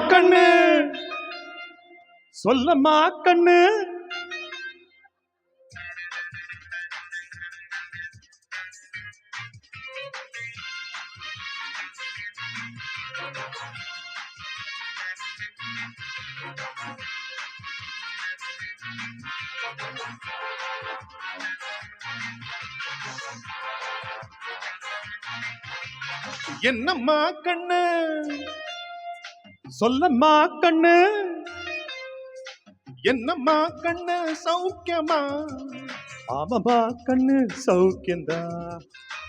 கண்ணு சொல்லம்மா கண்ணு என்னம்மா கண்ணு சொல்லம்மா கண்ணு என்னம்மா கண்ணு சௌக்கியமா ஆமாம்மா கண்ணு சௌக்கியந்தா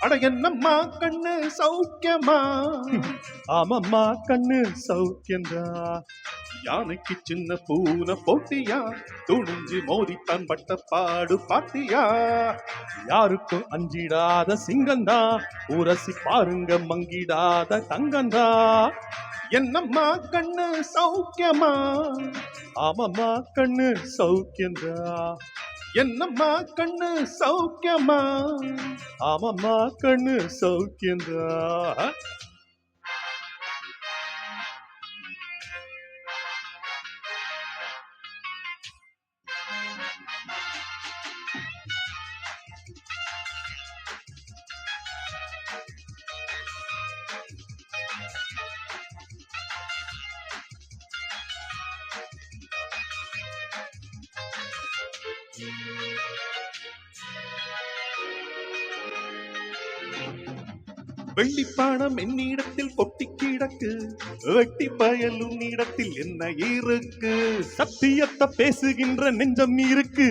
அட என்னம்மா கண்ணு சௌக்கியமா ஆமாம்மா கண்ணு சௌக்கியந்தா யானைக்கு சின்ன பூனை போட்டியா துணிஞ்சு மோதித்தான் பட்ட பாடு பாட்டியா யாருக்கும் அஞ்சிடாத சிங்கந்தா உரசி பாருங்க மங்கிடாத தங்கந்தா என்னம்மா கண்ணு சௌக்கியமா ஆமாம்மா கண்ணு சௌக்கியந்தா என்னம்மா கண்ணு சௌக்கியமா ஆமாம்மா கண்ணு சௌக்கியந்தா வெள்ளிப்பானம் என்னிடத்தில் கொட்டி கிடக்கு வெட்டி பயல் உன்னிடத்தில் என்ன இருக்கு சத்தியத்தை பேசுகின்ற நெஞ்சம் இருக்கு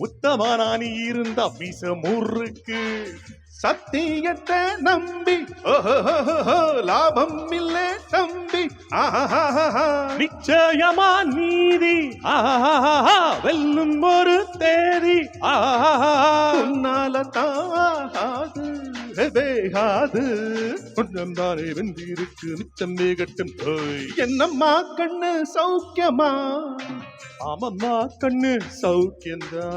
உத்தமனானி இருந்தா வீசம் இருக்கு சத்தியத்தை நம்பி லாபம் இல்லை தம்பி நிச்சயமா நீதி வெல்லும் ஒரு தேதி உன்னால தாகாது வேகாது கொஞ்சம் தானே வெந்திருக்கு மிச்சம் வேகட்டும் என்னம்மா கண்ணு சௌக்கியமா ஆமம்மா கண்ணு சௌக்கியந்தா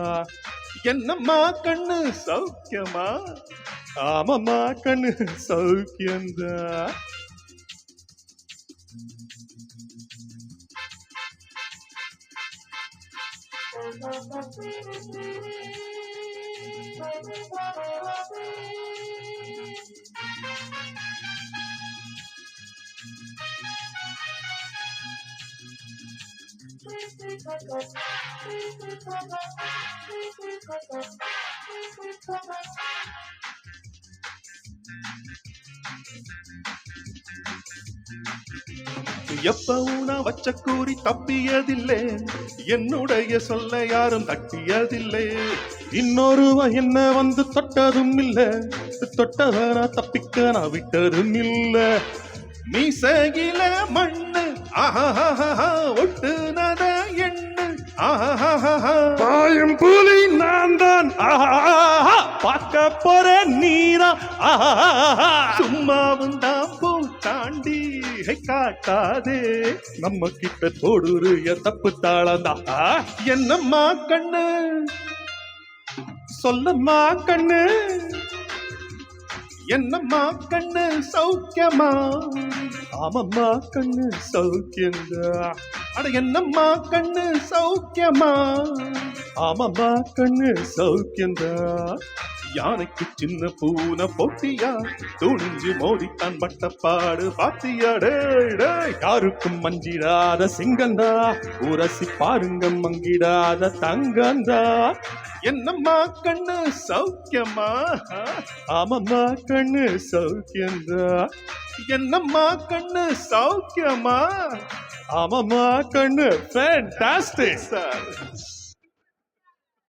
என்னம்மா கண்ணு சௌக்கியமா ஆமம்மா கண்ணு சௌக்கியந்தா எப்பவும் நான் வச்ச கூறி தப்பியதில்லை என்னுடைய சொல்ல யாரும் தட்டியதில்லை இன்னொருவ என்ன வந்து தொட்டதும் இல்ல தொட்டவனா தப்பிக்க நான் விட்டதும் இல்ல மீசையில மண்ணு ஒட்டுனத எண்ணு பாயும் புலி நான் தான் பார்க்க போற நீரா சும்மாவும் தான் பூச்சாண்டி காட்டாதே நம்ம கிட்ட தோடுறிய தப்பு தாளந்தா என்னம்மா கண்ணு சொல்லம்மா கண்ணு என்னம்மா கண்ணு சௌக்கியமா ஆமம்மா கண்ணு சௌக்கியந்தா அட என்னம்மா கண்ணு சௌக்கியமா ஆமம்மா கண்ணு சௌக்கியந்தா யானைக்கு சின்ன பூனை போட்டியா துணிஞ்சு மோதித்தான் பட்ட பாடு பாத்தியாடே யாருக்கும் மஞ்சிடாத சிங்கந்தா உரசி பாருங்க மங்கிடாத தங்கந்தா என்னம்மா கண்ணு சௌக்கியமா ஆமம்மா கண்ணு சௌக்கியந்தா என்னம்மா கண்ணு சௌக்கியமா ஆமம்மா கண்ணு ஃபேண்டாஸ்டிக் சார்